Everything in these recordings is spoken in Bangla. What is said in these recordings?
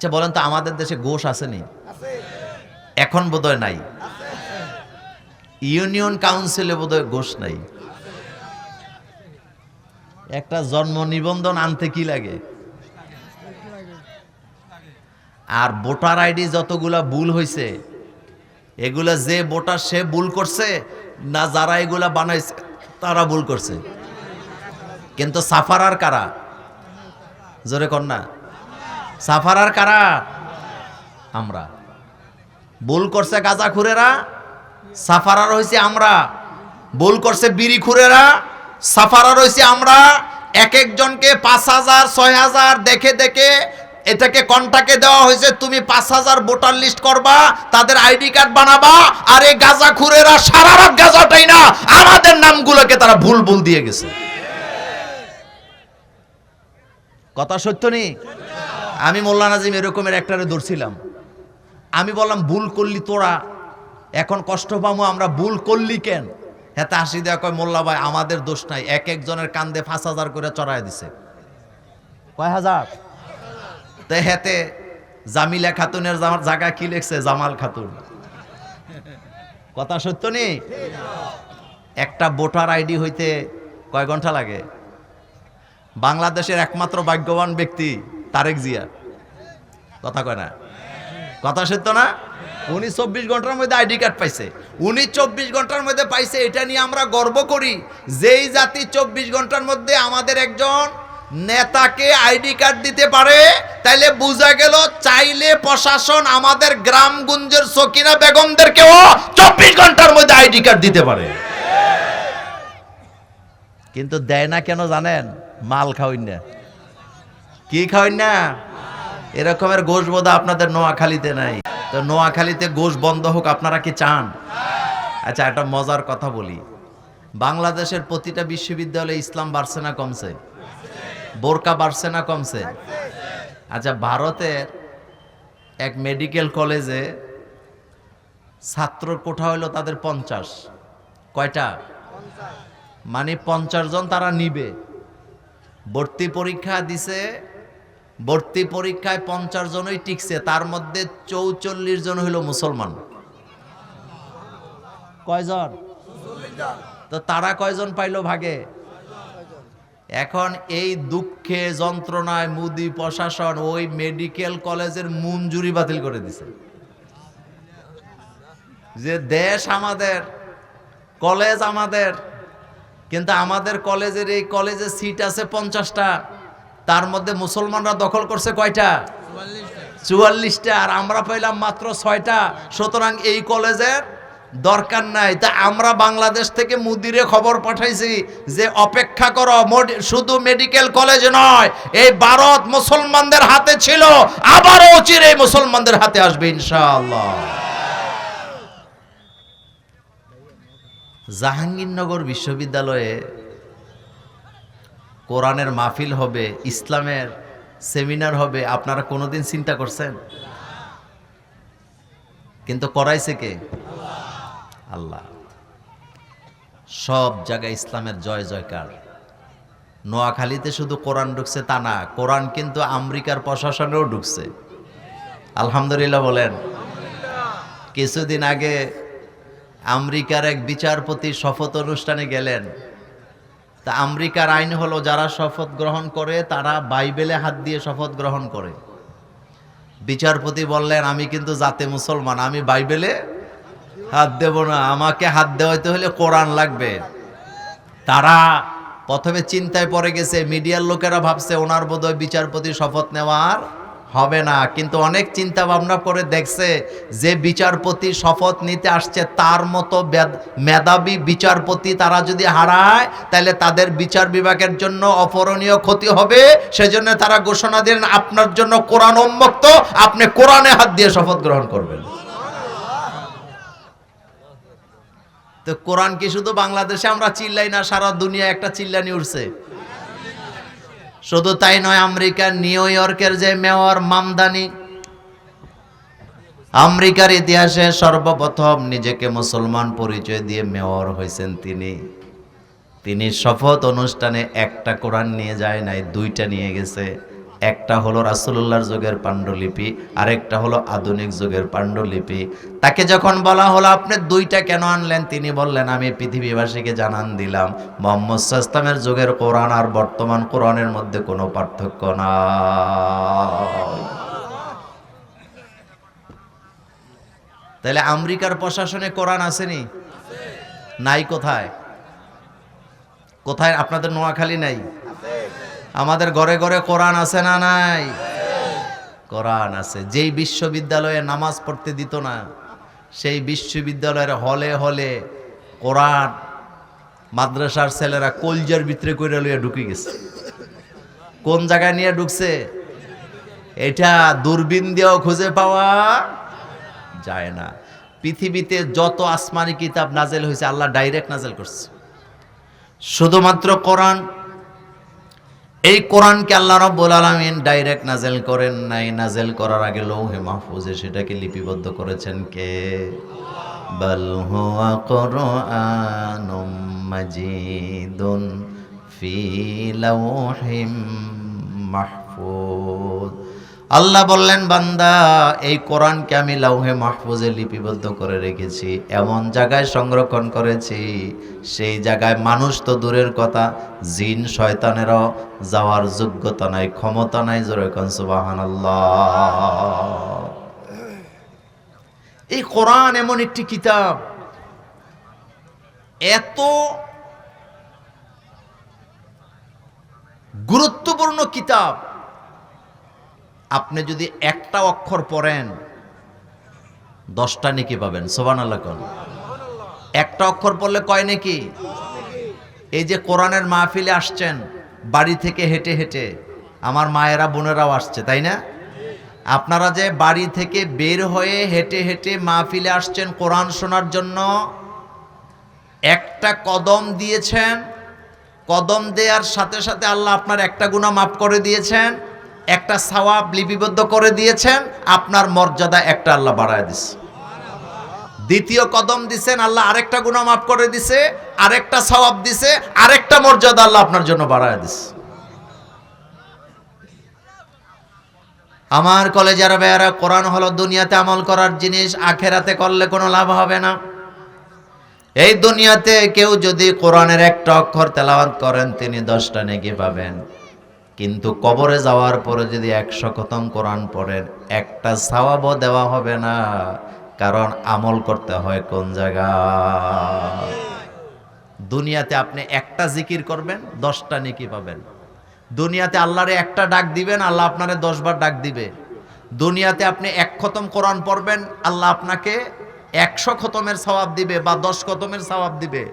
আচ্ছা বলেন তো, আমাদের দেশে গোশ আসেনি? এখন বোধহয় নাই। ইউনিয়ন কাউন্সিলে বোধহয় গোশ নাই। একটা জন্ম নিবন্ধন আনতে কি লাগে? আর ভোটার আইডি যতগুলা ভুল হয়েছে, এগুলা যে ভোটার সে ভুল করছে না যারা এগুলা বানাইছে তারা ভুল করছে? কিন্তু সাফারার কারা? জোরে কর না, সাফারার কারা? আমরা। ভুল করছে গাঁজাখুরেরা, সাফারার হইছে আমরা। ভুল করছে বিড়িখুরেরা, সাফারার হইছে আমরা। এক একজনকে 5,000 6,000 দেখে দেখে এটাকে কন্টাকে দেওয়া হয়েছে, তুমি 5,000 ভোটার লিস্ট করবা, তাদের আইডি কার্ড বানাবা। আর এই গাঁজাখুরেরা সারা রাত গাঁজাটাই না আমাদের নামগুলোকে তারা ভুল ভুল দিয়ে গেছে। কথা সত্য নেই? আমি মোল্লা নাজিম এরকমের একটারে ধরছিলাম। আমি বললাম, ভুল করলি তোরা, এখন কষ্ট পাবো আমরা, ভুল করলি কেন? হেতে হাসি দেওয়া কয়, মোল্লা ভাই আমাদের দোষ নাই, এক একজনের কান্দে 5,000 করে চড়াই দিছে। কয় হাজার? তো হেতে জামিলা খাতুনের জায়গা কি লিখছে? জামাল খাতুন। কথা সত্য নেই? একটা ভোটার আইডি হইতে কয় ঘন্টা লাগে? বাংলাদেশের একমাত্র ভাগ্যবান ব্যক্তি তারেক জিয়া। কথা কয় না? কথা সত্য না? উনি 24 ঘন্টার মধ্যে আইডি কার্ড পাইছে। উনি 24 ঘন্টার মধ্যে পাইছে, এটা নিয়ে আমরা গর্ব করি। যেই জাতি 24 ঘন্টার মধ্যে আমাদের একজন নেতাকে আইডি কার্ড দিতে পারে, তাইলে বোঝা গেল চাইলে প্রশাসন আমাদের গ্রামগঞ্জের সকিনা বেগমদেরকেও 24 ঘন্টার মধ্যে আইডি কার্ড দিতে পারে। কিন্তু দেয় না কেন জানেন? মাল খাওয়াই না। কি খাওয়াই না? এরকমের গোশ বোধহয় আপনাদের নোয়াখালীতে নাই। তো নোয়াখালীতে গোশ বন্ধ হোক আপনারা কি চান? আচ্ছা, একটা মজার কথা বলি। বাংলাদেশের প্রতিটা বিশ্ববিদ্যালয়ে ইসলাম বাড়ছে না কমছে? বোরকা বাড়ছে না কমছে? আচ্ছা, ভারতের এক মেডিকেল কলেজে ছাত্র কোঠা হলো তাদের 50। কয়টা? মানে 50 জন তারা নিবে। ভর্তি পরীক্ষা দিছে, ভর্তি পরীক্ষায় 50 জনই টিকছে, তার মধ্যে 44 জন হইল মুসলমান। কয়জন? তো তারা কয়জন পাইলো ভাগে? এখন এই দুঃখে যন্ত্রণায় মোদি প্রশাসন ওই মেডিকেল কলেজের মঞ্জুরি বাতিল করে দিছে। যে দেশ আমাদের, কলেজ আমাদের, কিন্তু আমাদের কলেজের এই কলেজে সিট আছে 50টা, তার মধ্যে মুসলমানরা দখল করছে কয়টা? 44টা। আর আমরা পাইলাম মাত্র 6টা। সুতরাং এই কলেজের দরকার নাই। তা আমরা বাংলাদেশ থেকে মুদিরে খবর পাঠাইছি যে অপেক্ষা করো, শুধু মেডিকেল কলেজ নয়, এই ভারত মুসলমানদের হাতে ছিল, আবারও চিরে মুসলমানদের হাতে আসবে ইনশাআল্লাহ। জাহাঙ্গীরনগর বিশ্ববিদ্যালয়ে কোরআনের মাহফিল হবে, ইসলামের সেমিনার হবে, আপনারা কোনোদিন চিন্তা করছেন? কিন্তু করাইছে কে? আল্লাহ। সব জায়গায় ইসলামের জয় জয়কার। নোয়াখালীতে শুধু কোরআন ঢুকছে তা না, কোরআন কিন্তু আমেরিকার প্রশাসনেও ঢুকছে। আলহামদুলিল্লাহ বলেন। কিছুদিন আগে আমেরিকার এক বিচারপতি শপথ অনুষ্ঠানে গেলেন। তা আমেরিকার আইন হলো, যারা শপথ গ্রহণ করে তারা বাইবেলে হাত দিয়ে শপথ গ্রহণ করে। বিচারপতি বললেন, আমি কিন্তু জাতে মুসলমান, আমি বাইবেলে হাত দেব না, আমাকে হাত দেওয়াইতে হলে কোরআন লাগবে। তারা প্রথমে চিন্তায় পড়ে গেছে, মিডিয়ার লোকেরা ভাবছে ওনার বোধহয় বিচারপতি শপথ নেওয়ার হবে না। কিন্তু অনেক চিন্তা ভাবনা করে দেখছে যে বিচারপতি শপথ নিতে আসছে তার মতো মেধাবী বিচারপতি তারা যদি হারায়, তাহলে তাদের বিচার বিভাগের জন্য অপরণীয় ক্ষতি হবে। সেজন্য তারা ঘোষণা দিলেন, আপনার জন্য কোরআন উন্মুক্ত, আপনি কোরআনে হাত দিয়ে শপথ গ্রহণ করবেন। তো কোরআন কি শুধু বাংলাদেশে আমরা চিল্লাই না, সারা দুনিয়া একটা চিল্লানি উঠছে। শুধু তাই নয়, আমেরিকার নিউ ইয়র্কের যে মেয়র মামদানি, আমেরিকার ইতিহাসে সর্বপ্রথম নিজেকে মুসলমান পরিচয় দিয়ে মেয়র হয়েছেন তিনি শপথ অনুষ্ঠানে একটা কোরআন নিয়ে যায় নাই, 2টা নিয়ে গেছে। একটা হলো রাসূলুল্লাহর যুগের পাণ্ডুলিপি, আরেকটা হলো আধুনিক যুগের পাণ্ডুলিপি। তাকে যখন বলা হলো আপনি দুইটা কেন আনলেন, তিনি বললেন আমি পৃথিবীবাসীকে জানান দিলাম মুহাম্মদ সাল্লাল্লাহু আলাইহি ওয়াসাল্লামের যুগের কোরআন আর বর্তমান কোরআনের মধ্যে কোনো পার্থক্য নাই। তাহলে আমেরিকার প্রশাসনে কোরআন আসেনি? নাই। কোথায়? কোথায়? আপনাদের নোয়াখালী নাই? আমাদের ঘরে ঘরে কোরআন আছে না নাই? কোরআন আছে। যেই বিশ্ববিদ্যালয়ে নামাজ পড়তে দিত না, সেই বিশ্ববিদ্যালয়ের হলে হলে কোরআন মাদ্রাসার ছেলেরা কলজার ভিতরে কইরা লইয়া ঢুকে গেছে। কোন জায়গায় নিয়ে ঢুকছে এটা দূরবীন দিয়েও খুঁজে পাওয়া যায় না। পৃথিবীতে যত আসমানি কিতাব নাজেল হয়েছে আল্লাহ ডাইরেক্ট নাজেল করছে, শুধুমাত্র কোরআন, এই কোরআনকে আল্লাহ রাব্বুল আলামিন ডাইরেক্ট নাজেল করেন নাই। নাজেল করার আগে লৌহে মাহফুজে সেটাকে লিপিবদ্ধ করেছেন কে? বাল হুয়া কুরআনুম মাজিদুন ফি লাওহিম মাহফুজ। আল্লাহ বললেন বান্দা এই কোরআনকে আমি লাউহে মাহফুজে লিপিবদ্ধ করে রেখেছি, এমন জায়গায় সংরক্ষণ করেছি সেই জায়গায় মানুষ তো দূরের কথা, জিন শয়তানেরও যাওয়ার যোগ্যতা নাই, ক্ষমতা নাই। জোরে কোন সুবহানাল্লাহ। এই কোরআন এমন একটি কিতাব, এত গুরুত্বপূর্ণ কিতাব, আপনি যদি একটা অক্ষর পড়েন 10টা নেকি পাবেন। সুবহানাল্লাহ কোন? একটা অক্ষর পড়লে কয় নেকি? এই যে কোরআনের মাহফিলে আসছেন বাড়ি থেকে হেঁটে হেঁটে, আমার মায়েরা বোনেরাও আসছে তাই না? আপনারা যে বাড়ি থেকে বের হয়ে হেঁটে হেঁটে মাহফিলে আসছেন কোরআন শোনার জন্য, একটা কদম দিয়েছেন, কদম দেওয়ার সাথে সাথে আল্লাহ আপনার একটা গুনাহ মাফ করে দিয়েছেন, একটা সওয়াব লিপিবদ্ধ করে দিয়েছেন, আপনার মর্যাদা একটা আল্লাহ বাড়ায় দিছে। দ্বিতীয় কদম দিছেন, আল্লাহ আরেকটা গুনাহ মাফ করে দিছে, আরেকটা সওয়াব দিছে, আরেকটা মর্যাদা আল্লাহ আপনার জন্য বাড়ায় দিছে। আমার কলেজের ভাইয়ারা, কোরআন হলো দুনিয়াতে আমল করার জিনিস, আখেরাতে করলে কোনো লাভ হবে না। এই দুনিয়াতে কেউ যদি কোরআনের একটা অক্ষর তেলাওয়াত করেন তিনি 10টা নেকি পাবেন, কিন্তু কবরে যাওয়ার পরে যদি 100 খতম কোরআন পড়েন একটা সওয়াবও দেওয়া হবে না, কারণ আমল করতে হয় কোন জায়গায়? দুনিয়াতে আপনি একটা জিকির করবেন 10টা নেকি পাবেন। দুনিয়াতে আল্লাহরে একটা ডাক দিবেন, আল্লাহ আপনারে 10 বার ডাক দিবে। দুনিয়াতে আপনি 1 খতম কোরআন পড়বেন, আল্লাহ আপনাকে 100 খতমের সওয়াব দিবে বা 10 খতমের সওয়াব দিবে।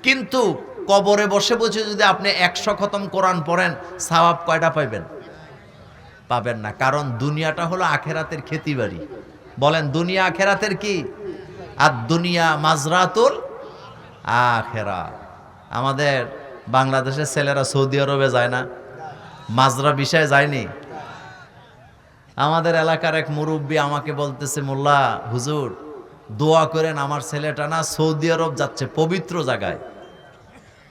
কিন্তু কবরে বসে বসে যদি আপনি 100 খতম কোরআন পড়েন, সওয়াব কয়টা পাইবেন? পাবেন না। কারণ দুনিয়াটা হলো আখেরাতের খেতিবাড়ি। বলেন দুনিয়া আখেরাতের কি? আর দুনিয়া মাজরাতুল আখেরা। আমাদের বাংলাদেশের ছেলেরা সৌদি আরবে যায় না? মাজরা বিষয়ে যায়নি? আমাদের এলাকার এক মুরব্বী আমাকে বলতেছে, মোল্লা হুজুর দোয়া করেন, আমার ছেলেটা না সৌদি আরব যাচ্ছে, পবিত্র জায়গায়।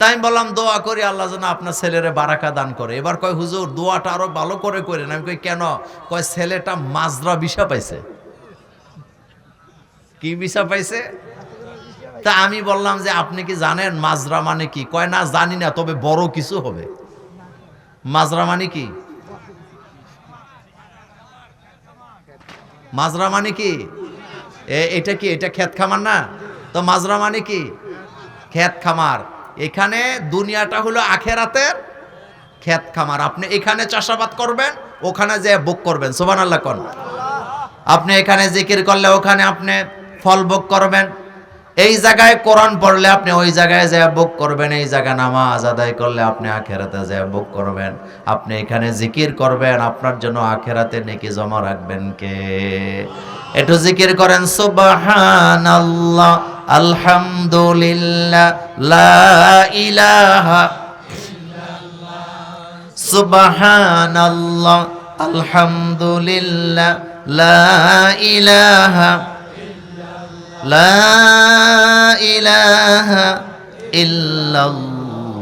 তাই আমি বললাম দোয়া করি আল্লাহ যেন আপনার ছেলেরে বারাকা দান করে। এবার কয় হুজুর দোয়াটা আরো ভালো করে করেন। আমি কই কেন? কয় ছেলেটা মাজরা ভিসা পাইছে। কি ভিসা পাইছে? তা আমি বললাম যে আপনি কি জানেন মাজরা মানে কি? কয় না জানি না, তবে বড় কিছু হবে। মাজরা মানে কি? মাজরা মানে কি? এটা কি? এটা ক্ষেত খামার না? তো মাজরা মানে কি? ক্ষেত খামার। এখানে দুনিয়াটা হলো আখেরাতের ক্ষেত খামার। আপনি এখানে চাষাবাদ করবেন, ওখানে যে ভোগ করবেন। সুবহানাল্লাহ কোন? আপনি এখানে জিকির করলে ওখানে আপনি ফল ভোগ করবেন। এই জায়গায় কোরআন পড়লে আপনি ওই জায়গায় যে ভোগ করবেন। এই জায়গায় নামাজ আদায় করলে আপনি আখেরাতে যে ভোগ করবেন। আপনি এখানে জিকির করবেন, আপনার জন্য আখেরাতে নেকি জমা রাখবেন কে? একটু জিকির করেন সুবহানাল্লাহ, আলহামদুলিল্লাহ, লা ইলাহা ইল্লাল্লাহ, সুবহানাল্লাহ, আলহামদুলিল্লাহ, লা ইলাহা লা ইলাহা ইল্লাল্লাহ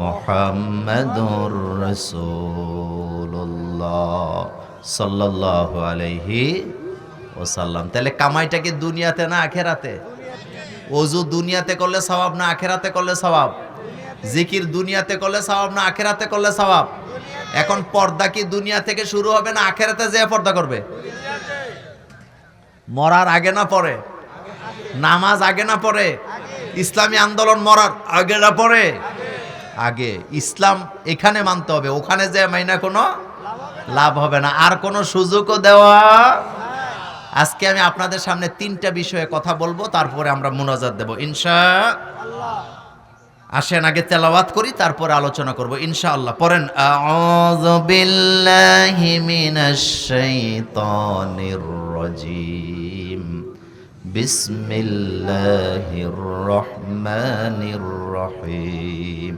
মুহাম্মাদুর রাসূলুল্লাহ সাল্লাল্লাহু আলাইহি ওয়াসাল্লাম। তাহলে কামাইটা কি দুনিয়াতে না আখেরাতে? ওযু দুনিয়াতে করলে সওয়াব না আখেরাতে করলে সওয়াব? জিকির দুনিয়াতে করলে সওয়াব না আখেরাতে করলে সওয়াব? এখন পর্দা কি দুনিয়া থেকে শুরু হবে না আখেরাতে যেয়ে পর্দা করবে? মরার আগে না পরে? নামাজ আগে না পরে? ইসলামী আন্দোলন মরার আগে না পরে? আগে। ইসলাম এখানে মানতে হবে, ওখানে যে মাইনা কোনো লাভ হবে না, আর কোনো সুযোগও দেওয়া। আজকে আমি আপনাদের সামনে 3টা বিষয়ে কথা বলবো, তারপরে আমরা মুনাজাত দেব ইনশাআল্লাহ। আসেন আগে তেলাওয়াত করি, তারপরে আলোচনা করব ইনশাআল্লাহ। পড়েন আউযু বিল্লাহি মিনাশ শাইতানির রাজীম বিসমিল্লাহির রহমানির রহিম।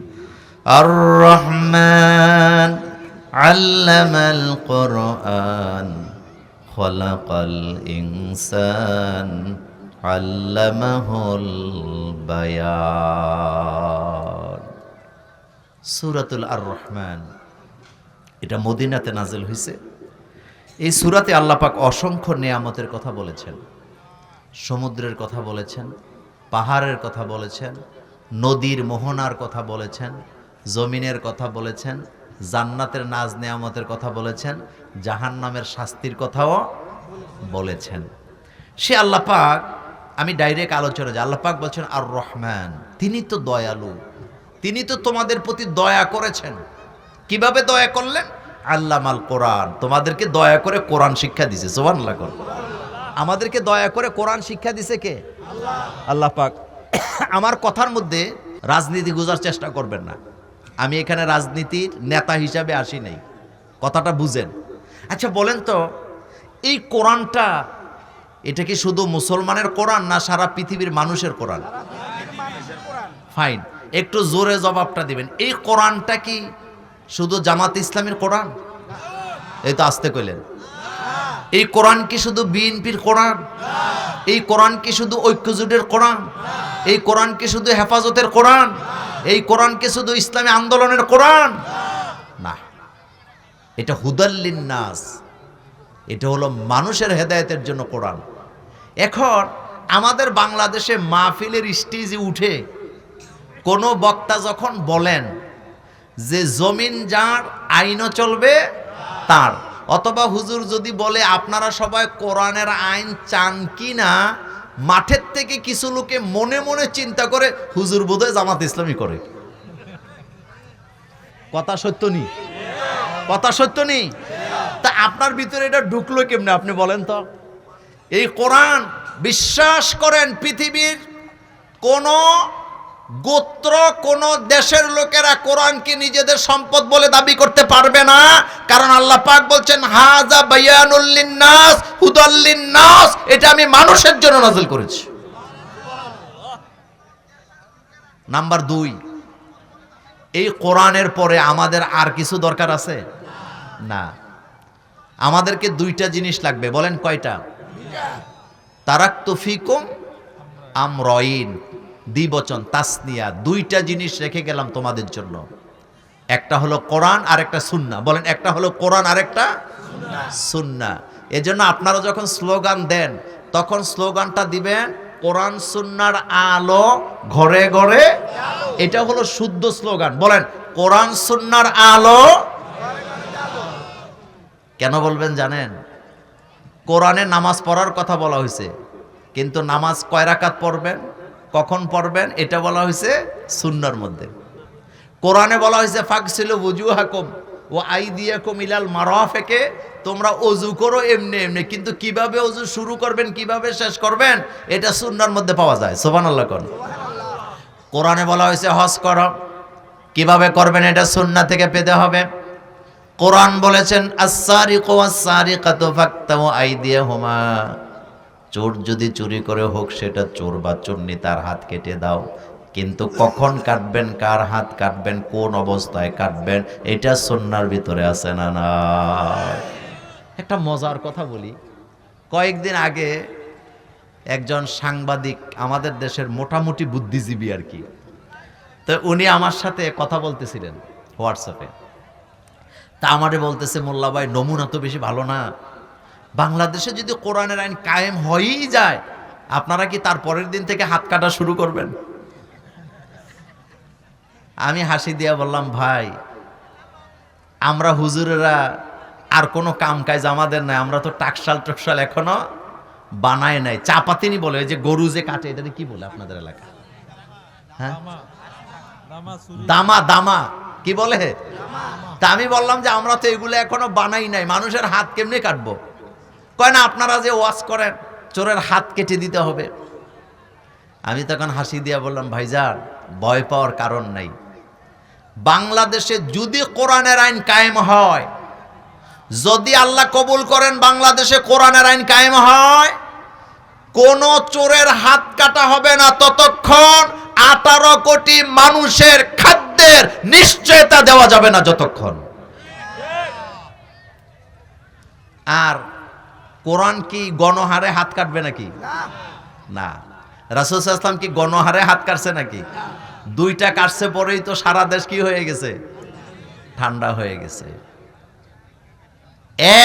আর রহমান আল্লামাল কুরআন খালাকাল ইনসান আল্লামাহুল বায়ান। সূরাতুল আর রহমান, এটা মদিনাতে নাজিল হয়েছে। এই সূরাতে আল্লাহ পাক অসংখ্য নেয়ামতের কথা বলেছেন, সমুদ্রের কথা বলেছেন, পাহাড়ের কথা বলেছেন, নদীর মোহনার কথা বলেছেন, জমিনের কথা বলেছেন, জান্নাতের নাজ নেয়ামতের কথা বলেছেন, জাহান্নামের শাস্তির কথাও বলেছেন। সে আল্লাহ পাক, আমি ডাইরেক্ট আলোচনা যাই, আল্লাহ পাক বলছেন আর রহমান, তিনি তো দয়ালু, তিনি তো তোমাদের প্রতি দয়া করেছেন। কিভাবে দয়া করলেন? আল্লামাল কোরআন, তোমাদেরকে দয়া করে কোরআন শিক্ষা দিছে। সুবহানাল্লাহ। আমাদেরকে দয়া করে কোরআন শিক্ষা দিছে কে? আল্লাহ পাক। আমার কথার মধ্যে রাজনীতি বোঝার চেষ্টা করবেন না, আমি এখানে রাজনীতির নেতা হিসাবে আসি নাই, কথাটা বুঝেন। আচ্ছা বলেন তো, এই কোরআনটা এটা কি শুধু মুসলমানের কোরআন না সারা পৃথিবীর মানুষের কোরআন? ফাইন, একটু জোরে জবাবটা দিবেন। এই কোরআনটা কি শুধু জামাত ইসলামের কোরআন? এই তো আসতে কইলেন। এই কোরআন কি শুধু বিএনপির কোরআন? এই কোরআন কি শুধু ঐক্যজোটের কোরআন? এই কোরআন কি শুধু হেফাজতের কোরআন? এই কোরআন কি শুধু ইসলামী আন্দোলনের কোরআন? না, এটা হুদাল্লিন নাস, এটা হলো মানুষের হেদায়েতের জন্য কোরআন। এখন আমাদের বাংলাদেশে মাহফিলের স্টেজে উঠে কোনো বক্তা যখন বলেন যে জমিন যার আইনও চলবে তার, অথবা হুজুর যদি বলে আপনারা সবাই কোরআনের আইন চান কি না, মাঠের থেকে কিছু লোকে মনে মনে চিন্তা করে হুজুর বোধহয় জামাত ইসলামী করে। কথা সত্য নি? কথা সত্য নি? তা আপনার ভিতরে এটা ঢুকলো কেমনে আপনি বলেন তো? এই কোরআন বিশ্বাস করেন পৃথিবীর কোন গোত্র, কোন দেশের লোকেরা কোরআনকে নিজেদের সম্পদ বলে দাবি করতে পারবে না, কারণ আল্লাহ পাক বলছেন হাযা বায়ানুল লিন্নাস হুদাল লিন্নাস, এটা আমি মানুষের জন্য নাযিল করেছি। নাম্বার 2, এই কোরআনের পরে আমাদের আর কিছু দরকার আছে না। আমাদেরকে 2টা জিনিস লাগবে। বলেন কয়টা? তারাকতু ফিকুম আমরাইন, দ্বিবচন তাসনিয়া, 2টা জিনিস রেখে গেলাম তোমাদের জন্য। একটা হলো কোরআন আর একটা সুন্নাহ। বলেন, একটা হলো কোরআন আর একটা সুন্নাহ। এজন্য আপনারা যখন স্লোগান দেন তখন স্লোগানটা দিবেন কোরআন সুন্নাহর আলো ঘরে ঘরে। এটা হলো শুদ্ধ স্লোগান। বলেন কোরআন সুন্নাহর আলো। কেন বলবেন জানেন? কোরআনে নামাজ পড়ার কথা বলা হয়েছে, কিন্তু নামাজ কয় রাকাত পড়বেন, কখন পড়বেন, এটা বলা হয়েছে সুন্নাহর মধ্যে। কোরআনে বলা হয়েছে ফাগসিলু ওয়ুজুহাকুম ওয়া আইদিয়াকুম ইলাল মারাফিকে, তোমরা ওযু করো এমনি এমনি, কিন্তু কিভাবে ওযু শুরু করবেন কিভাবে শেষ করবেন এটা সুন্নাহর মধ্যে পাওয়া যায়। সুবহানাল্লাহ কোন। কোরআনে বলা হয়েছে হজ করো, কিভাবে করবেন এটা সুন্নাহ থেকে পেতে হবে। কোরআন বলেছেন আস-সারিকু ওয়াস-সারিকাতু ফাকতাউ আইদিয়াহুমা, চোর যদি চুরি করে হোক সেটা চোর বা চোরনি, তার হাত কেটে দাও, কিন্তু কখন কাটবেন, কার হাত কাটবেন, কোন অবস্থায় কাটবেন, এটা সুন্নাহর ভিতরে আছে না? না। একটা মজার কথা বলি, কয়েকদিন আগে একজন সাংবাদিক, আমাদের দেশের মোটামুটি বুদ্ধিজীবী আর কি, তো উনি আমার সাথে কথা বলতেছিলেন হোয়াটসঅ্যাপে। তা আমারে বলতেছে, মোল্লা ভাই নমুনা তো বেশি ভালো না, বাংলাদেশে যদি কোরআনের আইন কায়েম হয়েই যায়, আপনারা কি তার পরের দিন থেকে হাত কাটা শুরু করবেন? আমি হাসি দিয়া বললাম, ভাই আমরা হুজুরেরা আর কোনো কাম কাজ আমাদের নাই, আমরা তো টাকশাল টকশাল এখনো বানায় নাই। চাপাতিনি বলে, ওই যে গরু যে কাটে, এটা কি বলে আপনাদের এলাকা? হ্যাঁ, দামা। দামা কি বলে? তা আমি বললাম যে আমরা তো এগুলো এখনো বানাই নাই, মানুষের হাত কেমনে কাটবো? কয় না, আপনারা যে ওয়াজ করেন চোরের হাত কেটে দিতে হবে। আমি তখন হাসি দিয়া বললাম, ভাইজান ভয় পাওয়ার কারণ নাই। বাংলাদেশে যদি কোরআনের আইন কায়েম হয়, যদি আল্লাহ কবুল করেন বাংলাদেশে কোরআনের আইন কায়েম হয়, কোন চোরের হাত কাটা হবে না ততক্ষণ 18 কোটি মানুষের খাদ্যের নিশ্চয়তা দেওয়া যাবে না যতক্ষণ। আর কোরআন কি গণহারে হাত কাটবে নাকি? না। রাসূল সাল্লাল্লাহু আলাইহি ওয়াসাল্লাম কি গণহারে হাত কাটছে নাকি? দুইটা কাটছে, পরেই তো সারা দেশ কি হয়ে গেছে? ঠান্ডা হয়ে গেছে।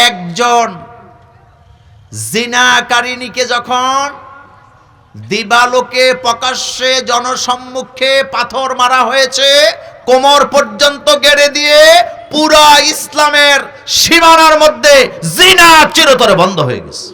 একজন জিনাকারিনীকে যখন দিবালোকে প্রকাশ্যে জনসম্মুখে পাথর মারা হয়েছে, কোমর পর্যন্ত গেড়ে দিয়ে, পুরা ইসলামের সীমানার মধ্যে জিনা চিরতরে বন্ধ হয়ে গেছে।